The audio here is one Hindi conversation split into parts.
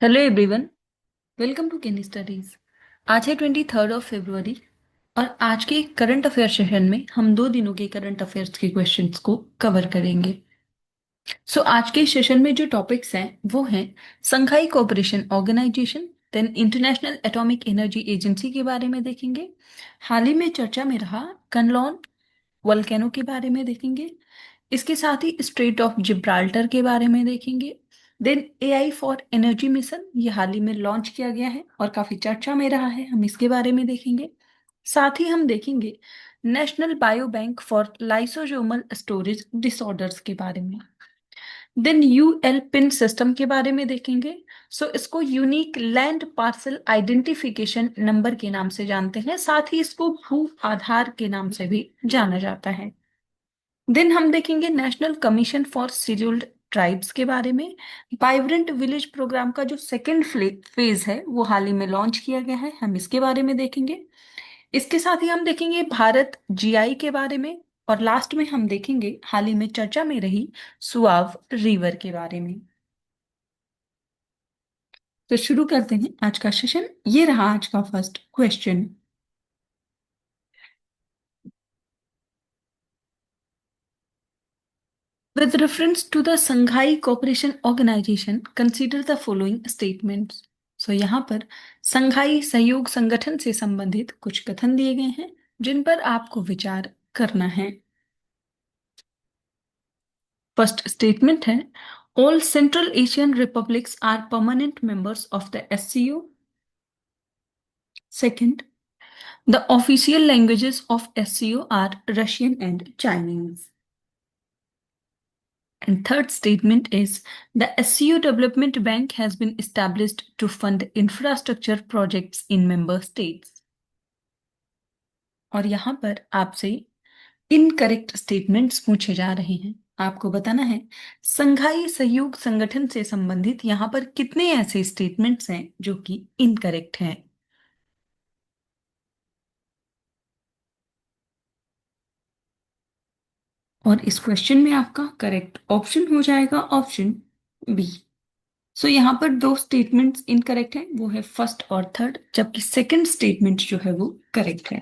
Hello everyone. वेलकम टू केनी स्टडीज। आज है 23 फरवरी और आज के करंट अफेयर सेशन में हम 2 दिनों के करंट अफेयर्स के क्वेश्चंस को कवर करेंगे। आज के सेशन में जो टॉपिक्स हैं वो हैं Shanghai cooperation organisation, then international atomic energy agency के बारे में देखेंगे, हाल ही में चर्चा में रहा कनलॉन वोल्केनो के बारे में देखेंगे, इसके साथ ही स्ट्रेट ऑफ जिब्राल्टर के बारे में देखेंगे। Then AI for energy mission, ये हाल ही में लॉन्च किया गया है और काफी चर्चा में रहा है, हम इसके बारे में देखेंगे। साथ ही हम देखेंगे national bio bank for lysosomal storage disorders के बारे में। देन यूएल पिन सिस्टम के बारे में देखेंगे। इसको unique land parcel identification number के नाम से जानते हैं, साथ ही इसको भू आधार के नाम से भी जाना जाता है। देन हम देखेंगे national commission for scheduled tribes के बारे में। वाइब्रेंट विलेज प्रोग्राम का जो सेकेंड फेज है वो हाल ही में लॉन्च किया गया है, हम इसके बारे में देखेंगे। इसके साथ ही हम देखेंगे भारत जीआई के बारे में और लास्ट में हम देखेंगे हाल ही में चर्चा में रही सुआव रिवर के बारे में। तो शुरू करते हैं आज का सेशन। ये रहा आज का first question. With reference to the Shanghai Cooperation Organization, consider the following statements. यहाँ पर संघाई सहयोग संगठन से संबंधित कुछ कथन दिए गए हैं जिन पर आपको विचार करना है। फर्स्ट स्टेटमेंट है, all Central Asian republics are permanent members of the SCO। Second, the official languages of SCO are Russian and Chinese. And third statement is the SCO Development Bank has been established to fund infrastructure projects in member states. और यहाँ पर आपसे इनकरेक्ट स्टेटमेंट्स पूछे जा रहे हैं। आपको बताना है संघाई सहयोग संगठन से संबंधित यहाँ पर कितने ऐसे स्टेटमेंट्स हैं जो कि इनकरेक्ट हैं। और इस क्वेश्चन में आपका करेक्ट ऑप्शन हो जाएगा ऑप्शन बी। यहाँ पर दो स्टेटमेंट्स इनकरेक्ट हैं, वो है फर्स्ट और थर्ड, जबकि सेकंड स्टेटमेंट जो है वो करेक्ट है।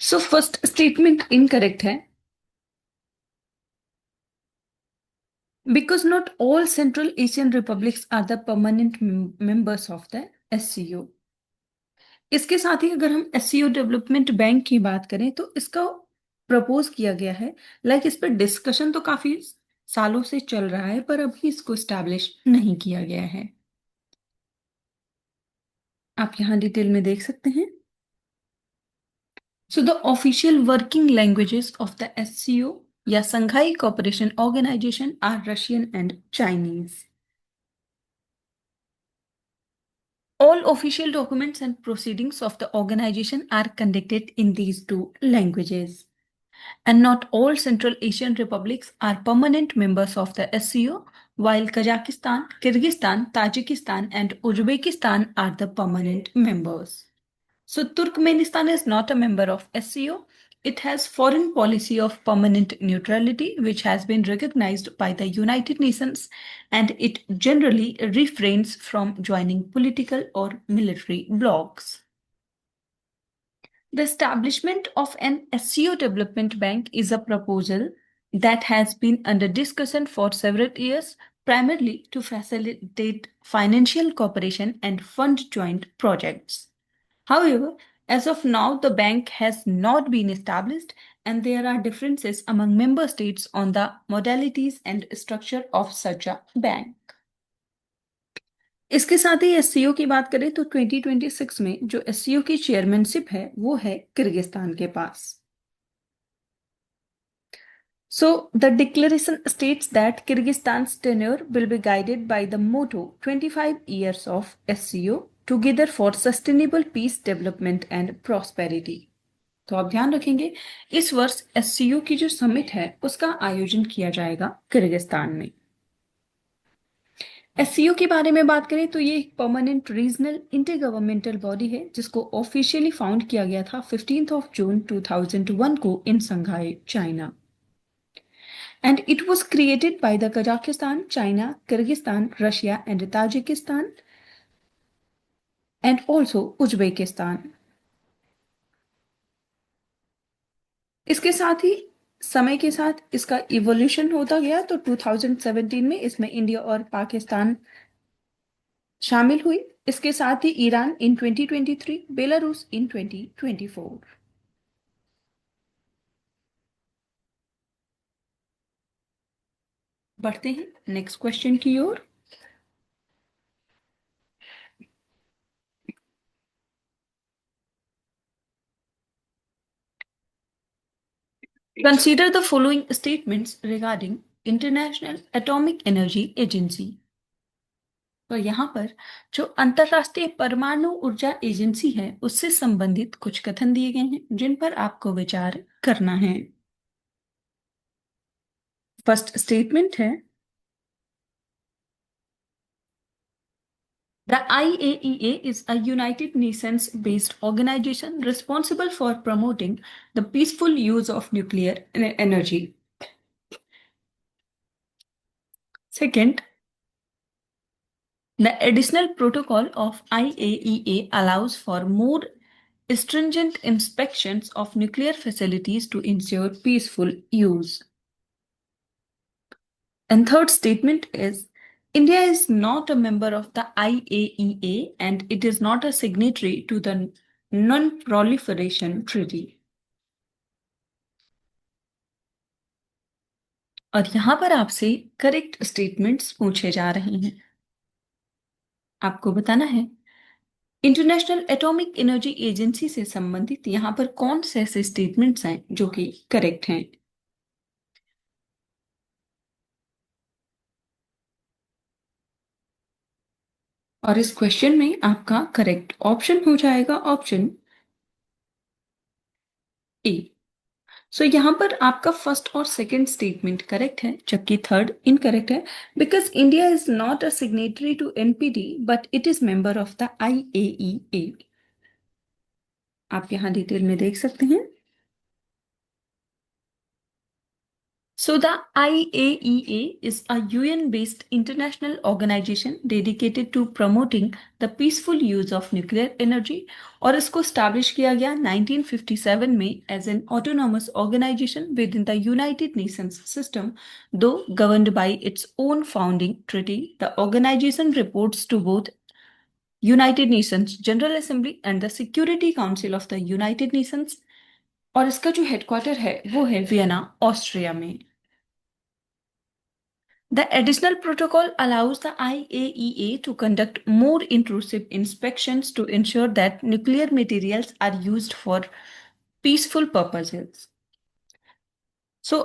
फर्स्ट स्टेटमेंट इनकरेक्ट है because not all Central Asian republics are the permanent members of the SCO। इसके साथ ही अगर हम SCO डेवलपमेंट बैंक की बात करें तो इसका प्रपोज किया गया है, इस पर डिस्कशन तो काफी सालों से चल रहा है पर अभी इसको स्टैब्लिश नहीं किया गया है। आप यहाँ डिटेल में देख सकते हैं। the official working languages of the SCO या Shanghai cooperation organisation are Russian and Chinese. All official documents and proceedings of the organization are conducted in these two languages. And not all Central Asian republics are permanent members of the SCO, while Kazakhstan, Kyrgyzstan, Tajikistan, and Uzbekistan are the permanent members. Turkmenistan is not a member of SCO. It has foreign policy of permanent neutrality, which has been recognized by the United Nations, and it generally refrains from joining political or military blocs. The establishment of an SCO development bank is a proposal that has been under discussion for several years, primarily to facilitate financial cooperation and fund joint projects. However, as of now, the bank has not been established, and there are differences among member states on the modalities and structure of such a bank. इसके साथ ही SCO की बात करें तो 2026 में जो SCO की चेयरमैनशिप है वो है किर्गिस्तान के पास। The declaration states that Kyrgyzstan's tenure will be guided by the motto 25 years of SCO together for sustainable peace, development and prosperity. तो आप ध्यान रखेंगे इस वर्ष SCO की जो समिट है उसका आयोजन किया जाएगा किर्गिस्तान में। SCO के बारे में बात करें तो ये एक permanent regional inter governmental body है जिसको ऑफिशियली फाउंड किया गया था 15 जून 2001 को इन संघाई, China. And it was created by the Kazakhstan, China, Kyrgyzstan, Russia, and Tajikistan. And also Uzbekistan. इसके साथ ही समय के साथ इसका इवोल्यूशन होता गया, तो 2017 में इसमें इंडिया और पाकिस्तान शामिल हुई। इसके साथ ही ईरान इन 2023, बेलारूस इन 2024। बढ़ते हैं नेक्स्ट क्वेश्चन की ओर। Consider the following statements regarding international atomic energy agency. तो यहाँ पर जो अंतरराष्ट्रीय परमाणु ऊर्जा एजेंसी है उससे संबंधित कुछ कथन दिए गए हैं जिन पर आपको विचार करना है। फर्स्ट स्टेटमेंट है, the IAEA is a United Nations based organization responsible for promoting the peaceful use of nuclear energy. Second, the additional protocol of IAEA allows for more stringent inspections of nuclear facilities to ensure peaceful use. And third statement is, India is not a member of the IAEA and it is not a signatory to the Non-Proliferation Treaty. और यहां पर आपसे करेक्ट स्टेटमेंट्स पूछे जा रहे हैं। आपको बताना है इंटरनेशनल एटॉमिक एनर्जी एजेंसी से संबंधित यहां पर कौन से ऐसे स्टेटमेंट्स हैं जो कि करेक्ट हैं। और इस क्वेश्चन में आपका करेक्ट ऑप्शन हो जाएगा ऑप्शन ए। सो यहाँ पर आपका फर्स्ट और सेकंड स्टेटमेंट करेक्ट है जबकि थर्ड इनकरेक्ट है, because India is not a signatory to NPT but it is member of the IAEA. आप यहाँ डिटेल में देख सकते हैं। So the IAEA is a UN-based international organization dedicated to promoting the peaceful use of nuclear energy और इसको establish किया गया 1957 में as an autonomous organization within the United Nations system, though governed by its own founding treaty. The organization reports to both United Nations General Assembly and the Security Council of the United Nations और इसका जो हेडक्वार्टर है वो है वियना, ऑस्ट्रिया में। The additional protocol allows the IAEA to conduct more intrusive inspections to ensure that nuclear materials are used for peaceful purposes. So,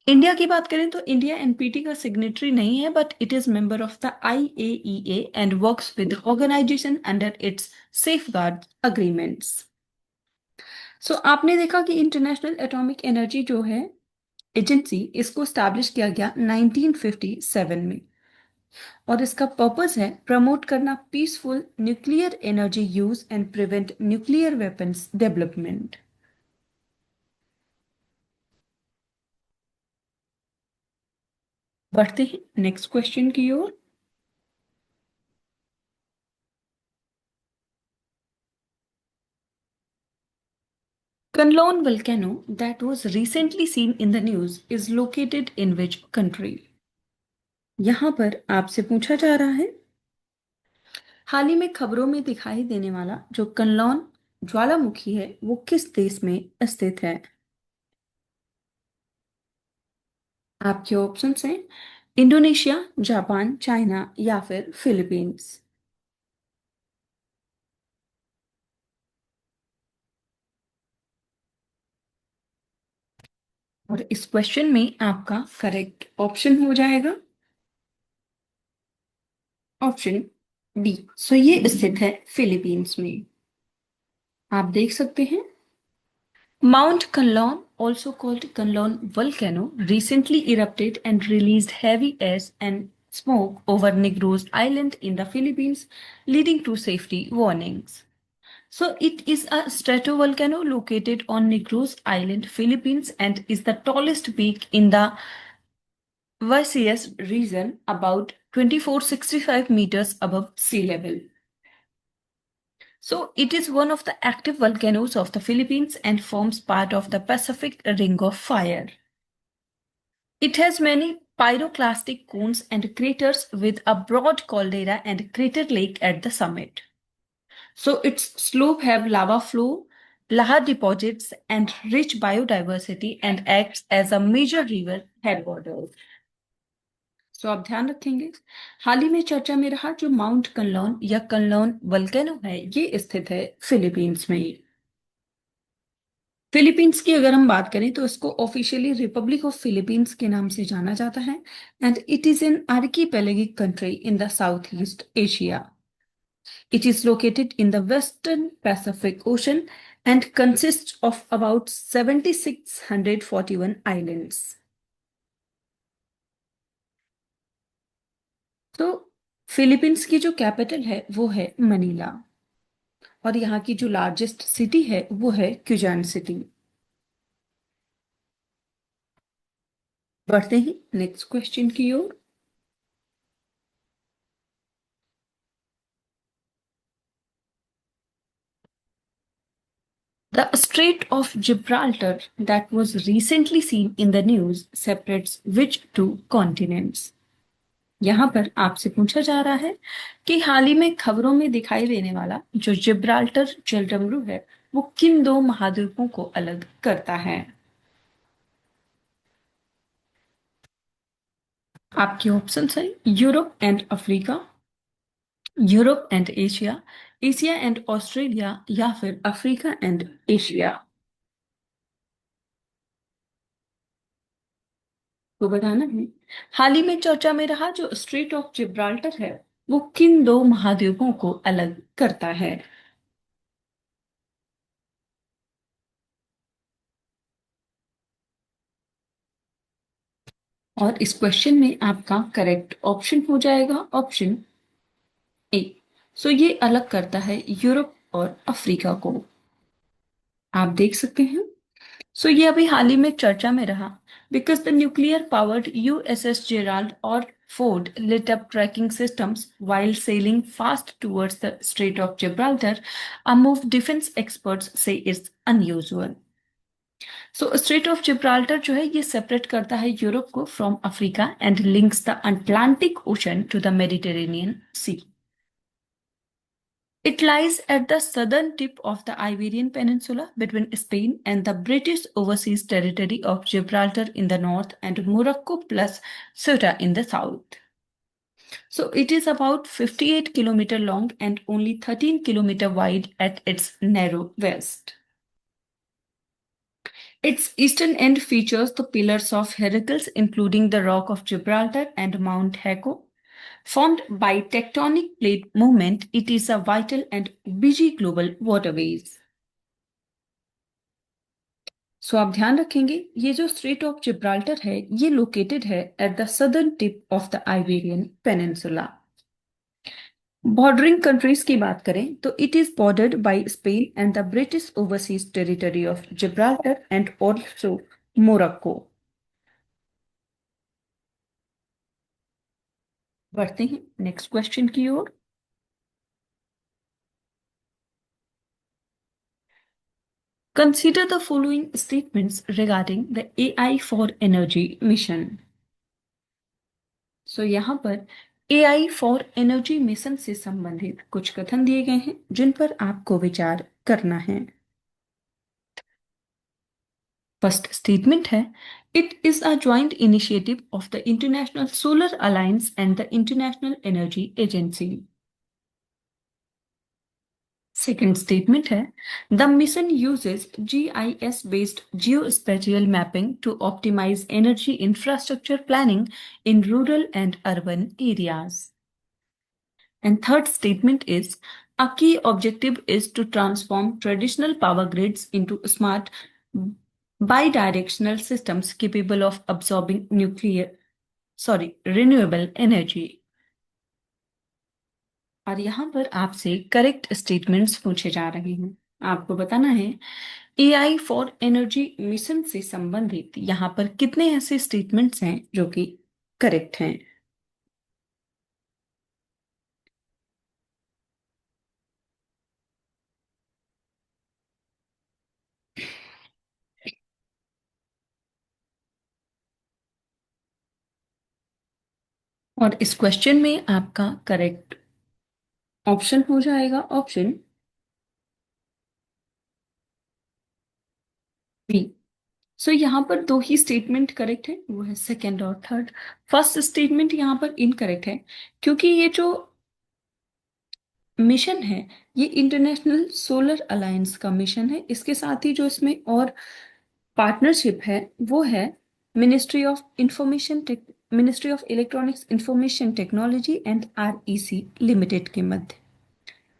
India की बात करें तो इंडिया एनपीटी का सिग्नेटरी नहीं है but it is member of the IAEA and works with organisation under its safeguard agreements. So आपने देखा कि इंटरनेशनल एटॉमिक एनर्जी जो है एजेंसी, इसको स्टैब्लिश किया गया 1957 में और इसका पर्पस है प्रमोट करना peaceful nuclear energy use and prevent nuclear weapons development. बढ़ते हैं नेक्स्ट क्वेश्चन की ओर। Kunlun volcano that was recently seen in the news is located in which country? यहां पर आपसे पूछा जा रहा है हाल ही में खबरों में दिखाई देने वाला जो कनलौन ज्वालामुखी है वो किस देश में स्थित है। आपके ऑप्शंस हैं इंडोनेशिया, जापान, चाइना या फिर फिलीपींस। और इस क्वेश्चन में आपका करेक्ट ऑप्शन हो जाएगा ऑप्शन बी। सो ये स्थित है फिलीपींस में। आप देख सकते हैं Mount Kanlon, also called Kanlon volcano, recently erupted and released heavy ash and smoke over Negros Island in the Philippines, leading to safety warnings. So it is a stratovolcano located on Negros Island, Philippines, and is the tallest peak in the Visayas region, about 2465 meters above sea level. So it is one of the active volcanoes of the Philippines and forms part of the Pacific Ring of Fire. It has many pyroclastic cones and craters with a broad caldera and crater lake at the summit. So its slope have lava flow, lahar deposits and rich biodiversity and acts as a major river headwaters. So आप ध्यान रखेंगे हाल ही में चर्चा में रहा जो माउंट कनलॉन या कनलॉन वल्केनो है ये स्थित है फिलीपींस में। फिलीपींस की अगर हम बात करें तो इसको ऑफिशियली रिपब्लिक ऑफ फिलीपींस के नाम से जाना जाता है and it is an archipelagic country in the South East Asia. It is located in the western Pacific Ocean and consists of about 7,641 islands. तो फिलीपींस की जो कैपिटल है वो है मनीला और यहाँ की जो लार्जेस्ट सिटी है वो है क्यूजान सिटी। बढ़ते ही नेक्स्ट क्वेश्चन की ओर। The Strait of Gibraltar that was recently seen in the news separates which two continents? यहाँ पर आपसे पूछा जा रहा है कि हाल ही में खबरों में दिखाई देने वाला जो जिब्राल्टर जलडमरू है वो किन दो महाद्वीपों को अलग करता है? आपके ऑप्शन है Europe and Africa, Europe and Asia, Asia and Australia या फिर अफ्रीका एंड एशिया। तो बताना है हाल ही में चर्चा में रहा जो स्ट्रेट ऑफ जिब्राल्टर है वो किन दो महाद्वीपों को अलग करता है? और इस क्वेश्चन में आपका करेक्ट ऑप्शन हो जाएगा ऑप्शन ए। सो ये अलग करता है यूरोप और अफ्रीका को। आप देख सकते हैं सो ये अभी हाल ही में चर्चा में रहा because the nuclear powered USS Gerald और Ford lit up tracking systems while sailing fast towards the Strait of Gibraltar, a move defense experts say is unusual. So Strait of Gibraltar जो है ये सेपरेट करता है यूरोप को from Africa and links the Atlantic Ocean to the Mediterranean Sea. It lies at the southern tip of the Iberian Peninsula between Spain and the British Overseas Territory of Gibraltar in the north and Morocco plus Ceuta in the south. So it is about 58 km long and only 13 km wide at its narrow west. Its eastern end features the Pillars of Heracles, including the Rock of Gibraltar and Mount Haco. Formed by tectonic plate movement, it is a vital and busy global waterways. सो आप ध्यान रखेंगे ये जो स्ट्रेट ऑफ जिब्राल्टर है ये लोकेटेड है at the southern tip of the Iberian Peninsula. Bordering countries की बात करें तो it is bordered by Spain and the British overseas territory of Gibraltar and also Morocco. बढ़ते हैं नेक्स्ट क्वेश्चन की ओर। Consider the following statements regarding the AI for Energy mission. यहाँ पर AI फॉर एनर्जी मिशन से संबंधित कुछ कथन दिए गए हैं जिन पर आपको विचार करना है। फर्स्ट स्टेटमेंट है it is a joint initiative of the international solar alliance and the international energy agency. Second statement है the mission uses GIS based geospatial mapping to optimize energy infrastructure planning in rural and urban areas. And third statement is a key objective is to transform traditional power grids into smart bidirectional systems capable of absorbing renewable energy. और यहाँ पर आपसे करेक्ट स्टेटमेंट्स पूछे जा रहे हैं। आपको बताना है एआई फॉर एनर्जी मिशन से संबंधित यहाँ पर कितने ऐसे स्टेटमेंट्स हैं जो कि करेक्ट हैं। और इस क्वेश्चन में आपका करेक्ट ऑप्शन हो जाएगा ऑप्शन बी। सो यहाँ पर दो ही स्टेटमेंट करेक्ट है, वो है सेकंड और थर्ड। फर्स्ट स्टेटमेंट यहाँ पर इनकरेक्ट है, क्योंकि ये जो मिशन है ये इंटरनेशनल सोलर अलायंस का मिशन है। इसके साथ ही जो इसमें और पार्टनरशिप है वो है ministry of electronics information technology and REC limited के मध्य।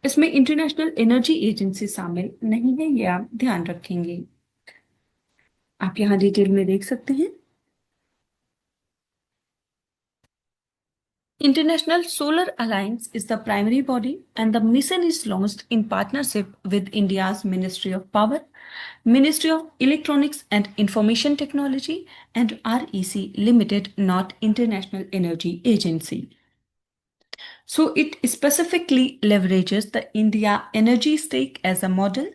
इसमें इंटरनेशनल एनर्जी एजेंसी शामिल नहीं है, ये आप ध्यान रखेंगे। आप यहाँ डिटेल में देख सकते हैं। International Solar Alliance is the primary body, and the mission is launched in partnership with India's Ministry of Power, Ministry of Electronics and Information Technology, and REC Limited, not International Energy Agency. So it specifically leverages the India energy stake as a model,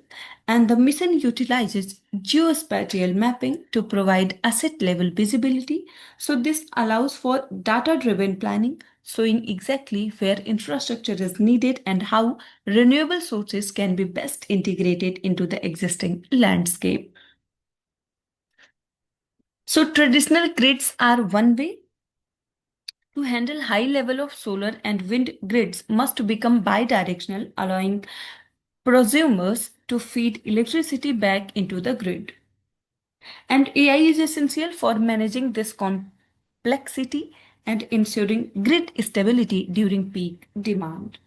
and the mission utilizes geospatial mapping to provide asset level visibility. So this allows for data driven planning, showing exactly where infrastructure is needed and how renewable sources can be best integrated into the existing landscape. So traditional grids are one way. To handle high level of solar and wind grids must become bidirectional, allowing prosumers to feed electricity back into the grid. And AI is essential for managing this complexity and ensuring grid stability during peak demand.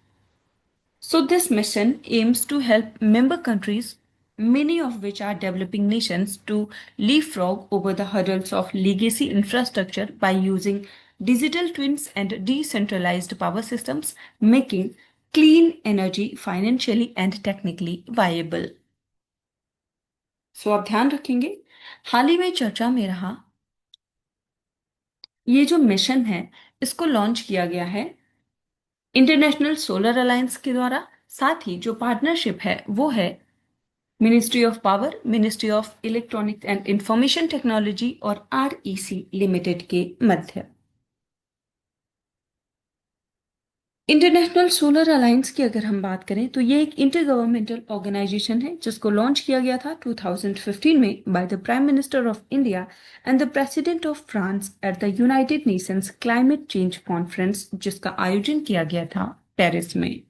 So, this mission aims to help member countries, many of which are developing nations, to leapfrog over the hurdles of legacy infrastructure by using digital twins and decentralized power systems, making clean energy financially and technically viable. सो आप ध्यान रखेंगे, हाल ही में चर्चा में रहा ये जो मिशन है इसको लॉन्च किया गया है इंटरनेशनल सोलर अलायंस के द्वारा। साथ ही जो पार्टनरशिप है वो है ministry of power, ministry of electronics and information technology और आरईसी लिमिटेड के मध्य। इंटरनेशनल सोलर अलायंस की अगर हम बात करें तो ये एक इंटर गवर्नमेंटल ऑर्गेनाइजेशन है जिसको लॉन्च किया गया था 2015 में by the prime minister of India and the president of France at the United Nations climate change conference, जिसका आयोजन किया गया था पेरिस में।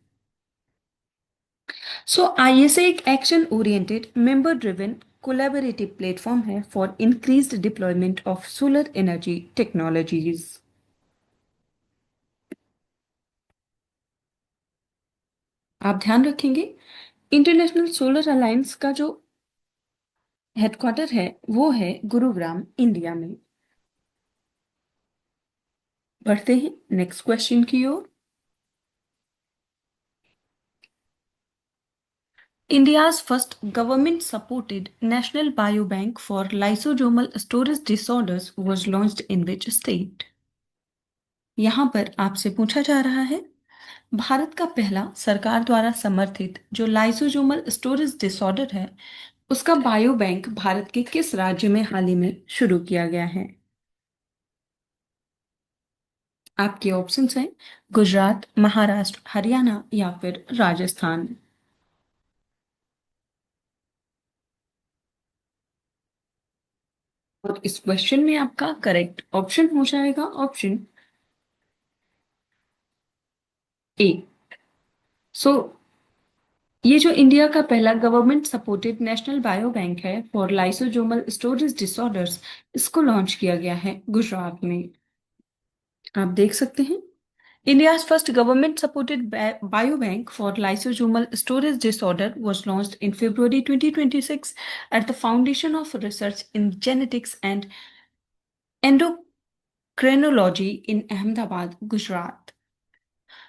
सो आईएसए एक action oriented member driven collaborative platform है for increased deployment of solar energy technologies. आप ध्यान रखेंगे, इंटरनेशनल सोलर अलायंस का जो हेडक्वार्टर है वो है गुरुग्राम, इंडिया में। बढ़ते हैं नेक्स्ट क्वेश्चन की ओर। India's first government supported national biobank for lysosomal storage disorders was launched in which state? यहां पर आपसे पूछा जा रहा है भारत का पहला सरकार द्वारा समर्थित जो लाइसोसोमल स्टोरेज डिसऑर्डर है उसका बायो बैंक भारत के किस राज्य में हाल ही में शुरू किया गया है? आपके ऑप्शंस हैं गुजरात, महाराष्ट्र, हरियाणा या फिर राजस्थान। और इस क्वेश्चन में आपका करेक्ट ऑप्शन हो जाएगा ऑप्शन ए। सो ये जो इंडिया का पहला government supported national bio bank है फॉर लाइसोसोमल स्टोरेज डिसऑर्डर्स, इसको लॉन्च किया गया है गुजरात में। आप देख सकते हैं India's first government supported biobank for lysosomal storage disorder was launched in February 2026 at the Foundation of Research in Genetics and Endocrinology in Ahmedabad, Gujarat.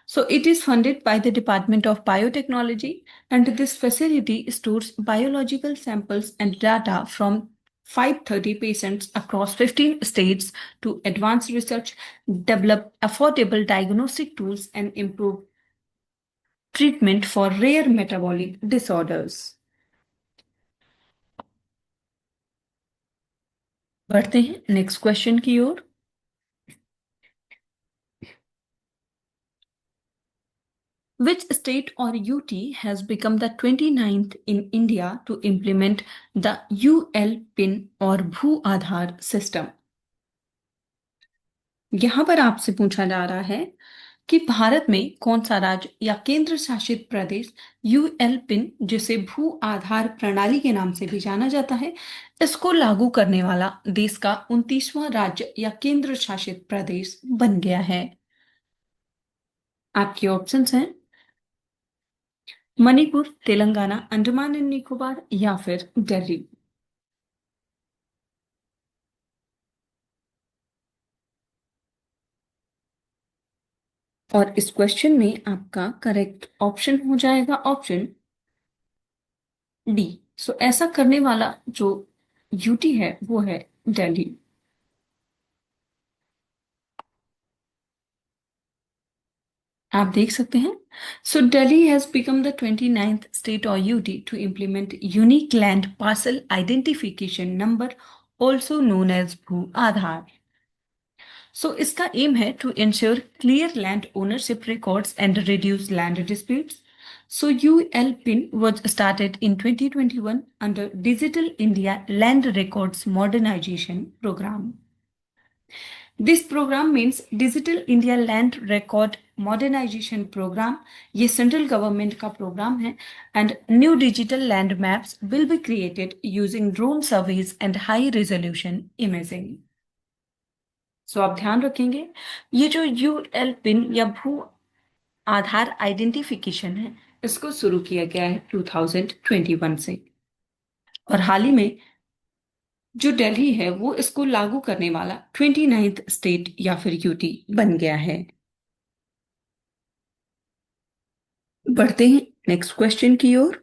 So it is funded by the Department of Biotechnology, and this facility stores biological samples and data from 530 patients across 15 states to advance research, develop affordable diagnostic tools, and improve treatment for rare metabolic disorders. बढ़ते हैं नेक्स्ट क्वेश्चन की ओर। Which state or UT has become the 29th in India to implement the UL PIN और भू आधार सिस्टम? यहां पर आपसे पूछा जा रहा है कि भारत में कौन सा राज्य या केंद्र शासित प्रदेश यूएल पिन, जिसे भू आधार प्रणाली के नाम से भी जाना जाता है, इसको लागू करने वाला देश का 29वां राज्य या केंद्र शासित प्रदेश बन गया है? आपके ऑप्शंस हैं मणिपुर, तेलंगाना, अंडमान एंड निकोबार या फिर दिल्ली। और इस क्वेश्चन में आपका करेक्ट ऑप्शन हो जाएगा ऑप्शन डी। सो ऐसा करने वाला जो यूटी है वो है दिल्ली। आप देख सकते हैं। So Delhi has become the 29th state और UT to implement unique land parcel identification number, also known as Bhu Aadhaar. So इसका एम है to ensure clear land ownership records and reduce land disputes. So ULPIN was started in 2021 under Digital India Land Records Modernization Program. This program means Digital India Land Record Modernization Program. ये सेंट्रल गवर्नमेंट का प्रोग्राम है and new digital land maps will be created using drone surveys and high resolution imaging. सो आप ध्यान रखेंगे ये जो यूएल पिन या भू आधार आइडेंटिफिकेशन है इसको शुरू किया गया है 2021 से, और हाल ही में जो दिल्ली है वो इसको लागू करने वाला 29th स्टेट या फिर यूटी बन गया है। बढ़ते हैं नेक्स्ट क्वेश्चन की ओर।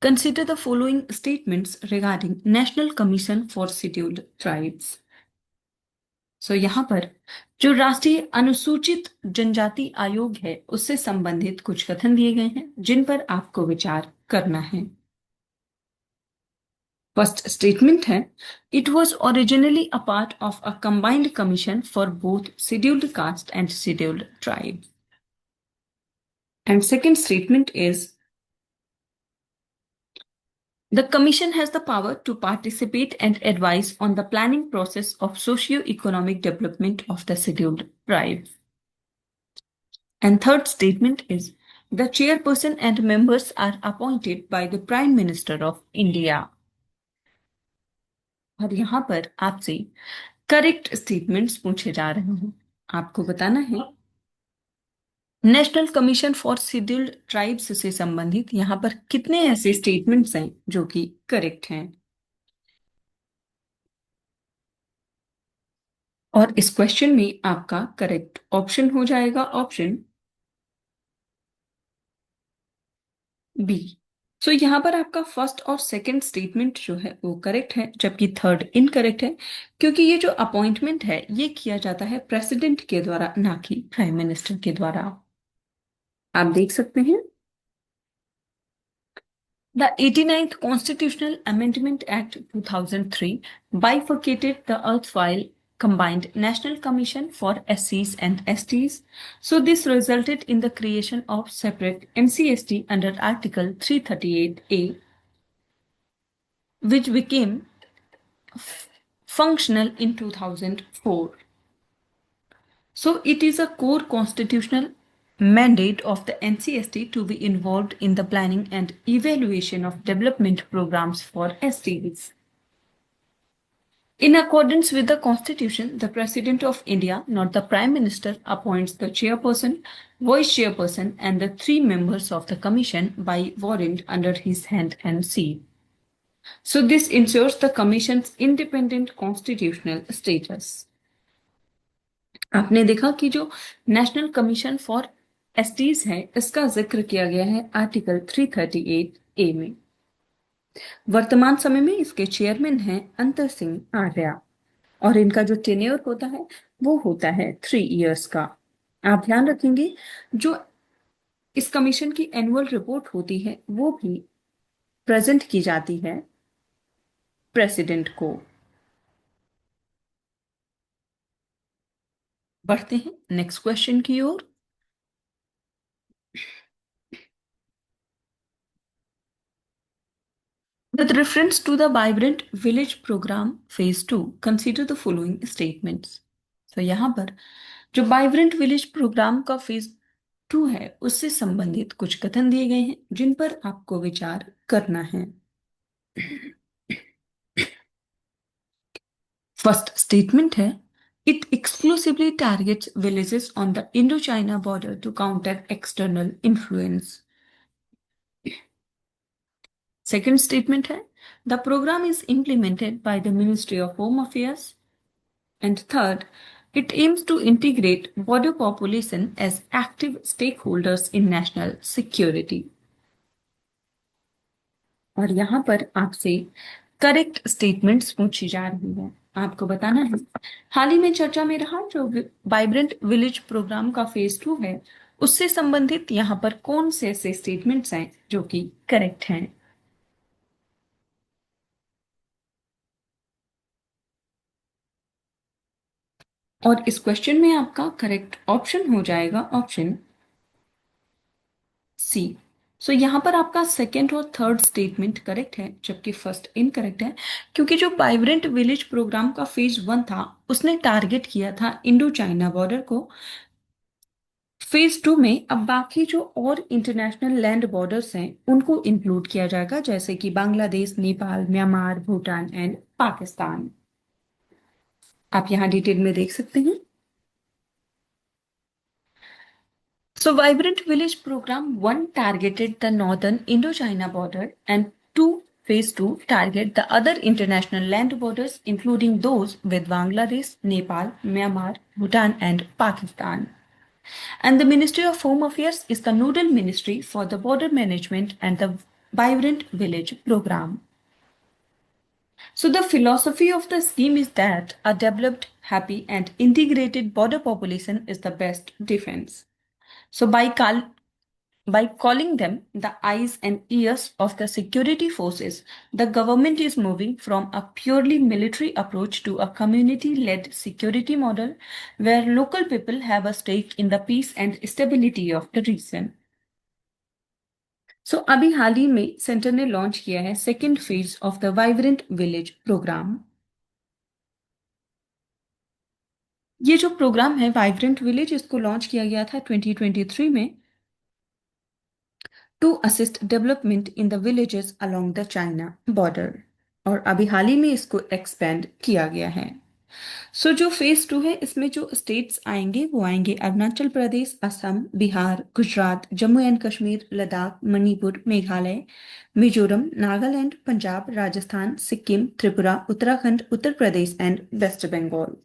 Consider the following statements regarding national commission for scheduled tribes. So यहाँ पर जो राष्ट्रीय अनुसूचित जनजाति आयोग है उससे संबंधित कुछ कथन दिए गए हैं जिन पर आपको विचार करना है। फर्स्ट स्टेटमेंट है it was originally a part of a combined commission for both scheduled caste and scheduled tribe. And second statement is the Commission has the power to participate and advise on the planning process of socio-economic development of the scheduled tribe. And third statement is the chairperson and members are appointed by the Prime Minister of India. और यहाँ पर आपसे करेक्ट स्टेटमेंट्स पूछे जा रहे हैं, आपको बताना है national commission for scheduled tribes से संबंधित यहाँ पर कितने ऐसे स्टेटमेंट्स हैं जो कि करेक्ट हैं। और इस क्वेश्चन में आपका करेक्ट ऑप्शन हो जाएगा ऑप्शन बी। सो यहाँ पर आपका फर्स्ट और सेकंड स्टेटमेंट जो है वो करेक्ट है जबकि थर्ड इनकरेक्ट है, क्योंकि ये जो अपॉइंटमेंट है ये किया जाता है प्रेसिडेंट के द्वारा, ना कि प्राइम मिनिस्टर के द्वारा। आप देख सकते हैं The 89th Constitutional Amendment Act 2003 bifurcated the erstwhile combined National Commission for SCs and STs. So this resulted in the creation of separate NCST under Article 338A, which became functional in 2004. So it is a core constitutional mandate of the NCST to be involved in the planning and evaluation of development programs for STs. In accordance with the Constitution, the President of India, not the Prime Minister, appoints the chairperson, vice chairperson, and the 3 members of the Commission by warrant under his hand and seal. So this ensures the Commission's independent constitutional status. आपने देखा कि जो नेशनल कमीशन फॉर एसटीज है इसका जिक्र किया गया है आर्टिकल 338A में। वर्तमान समय में इसके चेयरमैन हैं अंतर सिंह आर्या और इनका जो टेन्योर होता है वो होता है 3 इयर्स का। आप ध्यान रखेंगे जो इस कमीशन की एनुअल रिपोर्ट होती है वो भी प्रेजेंट की जाती है प्रेसिडेंट को। बढ़ते हैं नेक्स्ट क्वेश्चन की ओर। With reference to the Vibrant Village Program Phase 2, consider the following statements. So यहाँ पर जो वाइब्रेंट विलेज प्रोग्राम का फेज 2 है उससे संबंधित कुछ कथन दिए गए हैं जिन पर आपको विचार करना है। फर्स्ट स्टेटमेंट है, it exclusively targets villages on the Indo China border to counter external influence. Second statement है, the programme is implemented by the ministry of home affairs. And third, it aims to integrate border population as active stakeholders in national security. और यहाँ पर आपसे करेक्ट स्टेटमेंट्स पूछी जा रही है। आपको बताना है हाल ही में चर्चा में रहा जो वाइब्रेंट विलेज प्रोग्राम का फेज 2 है उससे संबंधित यहाँ पर कौन से ऐसे स्टेटमेंट्स हैं जो कि करेक्ट हैं। और इस क्वेश्चन में आपका करेक्ट ऑप्शन हो जाएगा ऑप्शन सी। सो यहाँ पर आपका सेकेंड और थर्ड स्टेटमेंट करेक्ट है जबकि फर्स्ट इनकरेक्ट है क्योंकि जो वाइब्रेंट विलेज प्रोग्राम का फेज 1 था उसने टारगेट किया था इंडो चाइना बॉर्डर को। फेज 2 में अब बाकी जो और इंटरनेशनल लैंड बॉर्डर्स हैं उनको इंक्लूड किया जाएगा जैसे कि बांग्लादेश, नेपाल, म्यांमार, भूटान एंड पाकिस्तान। आप यहाँ डिटेल में देख सकते हैं। So, Vibrant Village Program 1 targeted the northern Indo-China border and 2 Phase 2 target the other international land borders including those with Bangladesh, Nepal, Myanmar, Bhutan and Pakistan. And the Ministry of Home Affairs is the nodal ministry for the border management and the Vibrant Village Program. So the philosophy of the scheme is that a developed, happy and integrated border population is the best defense. So by calling them the eyes and ears of the security forces, the government is moving from a purely military approach to a community led security model where local people have a stake in the peace and stability of the region. So, अभी हाल ही में सेंटर ने लॉन्च किया है second phase of the vibrant village programme. ये जो प्रोग्राम है वाइब्रेंट विलेज इसको लॉन्च किया गया था 2023 में to assist development in the villages along the China border। और अभी हाल ही में इसको एक्सपेंड किया गया है। सो जो फेज 2 है इसमें जो स्टेट्स आएंगे वो आएंगे Arunachal Pradesh, Assam, Bihar, Gujarat, Jammu and Kashmir, Ladakh, Manipur, Meghalaya, Mizoram, Nagaland, Punjab, Rajasthan, Sikkim, Tripura, Uttarakhand, Uttar Pradesh and West Bengal.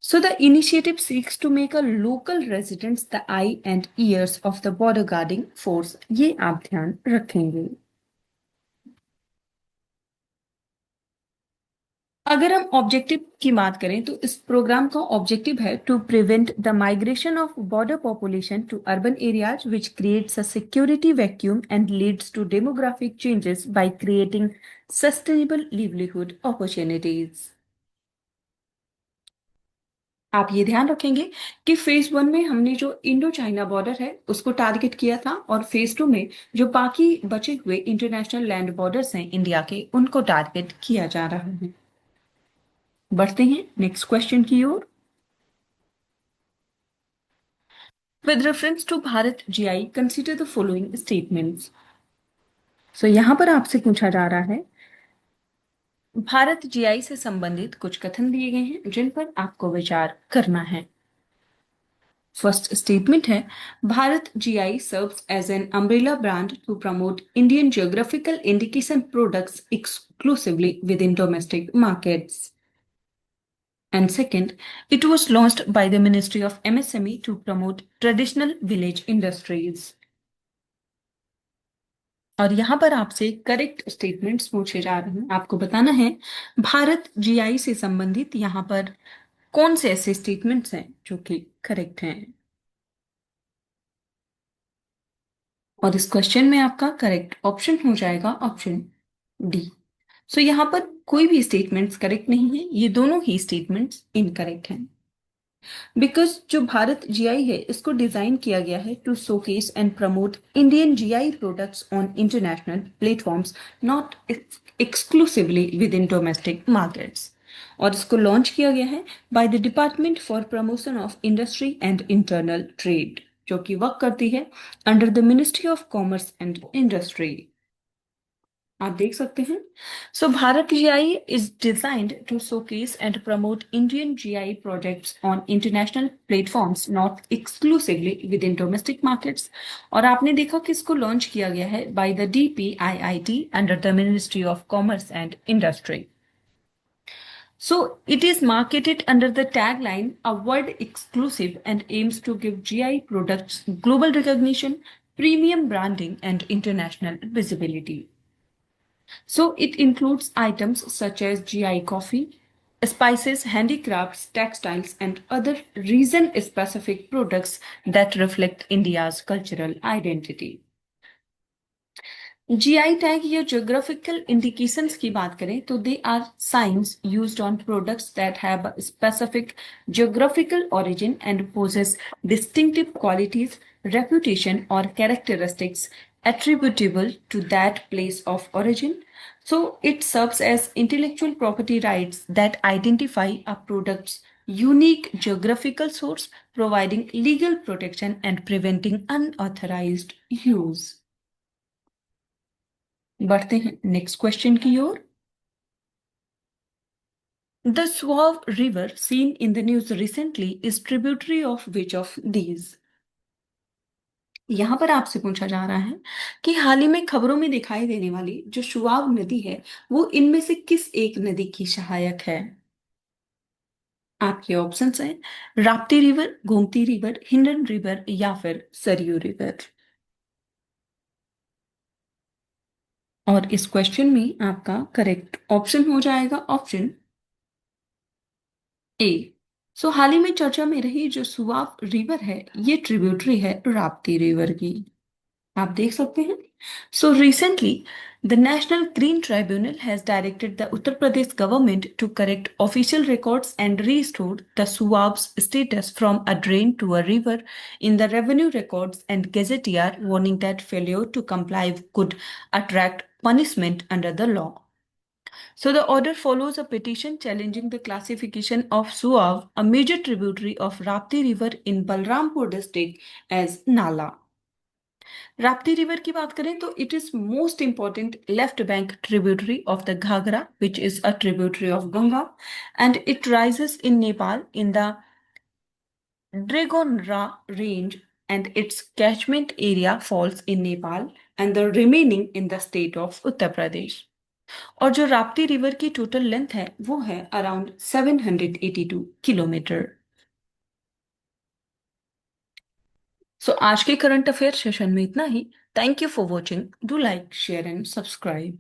So the initiative seeks to make a local residents the eye and ears of the border guarding force। ये आप ध्यान रखेंगे। अगर हम ऑब्जेक्टिव की बात करें तो इस प्रोग्राम का ऑब्जेक्टिव है to prevent the migration of border population to urban areas which creates a security vacuum and leads to demographic changes by creating sustainable livelihood opportunities. आप ये ध्यान रखेंगे कि फेज 1 में हमने जो इंडो चाइना बॉर्डर है उसको टारगेट किया था और फेज 2 में जो बाकी बचे हुए इंटरनेशनल लैंड बॉर्डर्स हैं इंडिया के उनको टारगेट किया जा रहा है। बढ़ते हैं नेक्स्ट क्वेश्चन की ओर। With reference to Bharat GI consider the following statements. So यहां पर आपसे पूछा जा रहा है भारत जीआई से संबंधित कुछ कथन दिए गए हैं जिन पर आपको विचार करना है। फर्स्ट स्टेटमेंट है, Bharat GI serves as an umbrella brand to promote Indian geographical indication products exclusively within domestic markets। And second, it was launched by the Ministry of MSME to promote traditional village industries। और यहां पर आपसे करेक्ट स्टेटमेंट्स पूछे जा रहे हैं। आपको बताना है भारत जीआई से संबंधित यहां पर कौन से ऐसे स्टेटमेंट्स हैं जो कि करेक्ट हैं। और इस क्वेश्चन में आपका करेक्ट ऑप्शन हो जाएगा ऑप्शन डी। सो यहाँ पर कोई भी स्टेटमेंट्स करेक्ट नहीं है, ये दोनों ही स्टेटमेंट्स इनकरेक्ट हैं। बिकॉज जो भारत जीआई है इसको डिजाइन किया गया है to showcase and promote Indian GI products on international platforms, not exclusively within domestic markets. और इसको लॉन्च किया गया है by the department for promotion of industry and internal trade, जो कि वर्क करती है under the ministry of commerce and industry. आप देख सकते हैं। So Bharat GI is designed to showcase and promote Indian GI projects on international platforms, not exclusively within domestic markets. और आपने देखा कि इसको लॉन्च किया गया है by the DPIIT under the ministry of commerce and industry. So it is marketed under the tagline "A Word Exclusive" and aims to give GI products global recognition, premium branding, and international visibility. So it includes items such as GI coffee, spices, handicrafts, textiles, and other region-specific products that reflect India's cultural identity. GI tag या ज्योग्राफिकल इंडिकेशंस की बात करें तो they are signs used on products that have specific geographical origin and possess distinctive qualities, reputation, or characteristics attributable to that place of origin. So it serves as intellectual property rights that identify a product's unique geographical source, providing legal protection and preventing unauthorized use. बढ़ते हैं नेक्स्ट क्वेश्चन की ओर। The Suwab river seen in the news recently is tributary of which of these. यहां पर आपसे पूछा जा रहा है कि हाल ही में खबरों में दिखाई देने वाली जो शुआव नदी है वो इनमें से किस एक नदी की सहायक है। आपके ऑप्शंस हैं Rapti river, Gomti river, Hindon river या फिर सरयू रिवर। और इस क्वेश्चन में आपका करेक्ट ऑप्शन हो जाएगा ऑप्शन ए। सो हाल ही में चर्चा में रही जो सुवाव रिवर है ये ट्रिब्यूटरी है राप्ती रिवर की। आप देख सकते हैं। So recently the national green tribunal has directed the Uttar Pradesh government to correct official records and restore the Suwab's status from a drain to a river in the revenue records and gazetteer, warning that failure to comply could attract punishment under the law. So the order follows a petition challenging the classification of Suav, a major tributary of Rapti River in Balrampur district, as Nala. Rapti River की बात करें तो it is most important left bank tributary of the Ghagra, which is a tributary of Ganga, and it rises in Nepal in the Dragonra range, and its catchment area falls in Nepal and the remaining in the state of Uttar Pradesh. और जो राप्ती रिवर की टोटल लेंथ है वो है अराउंड 782 किलोमीटर। सो आज के करंट अफेयर सेशन में इतना ही। Thank you for watching. Do like, share and subscribe.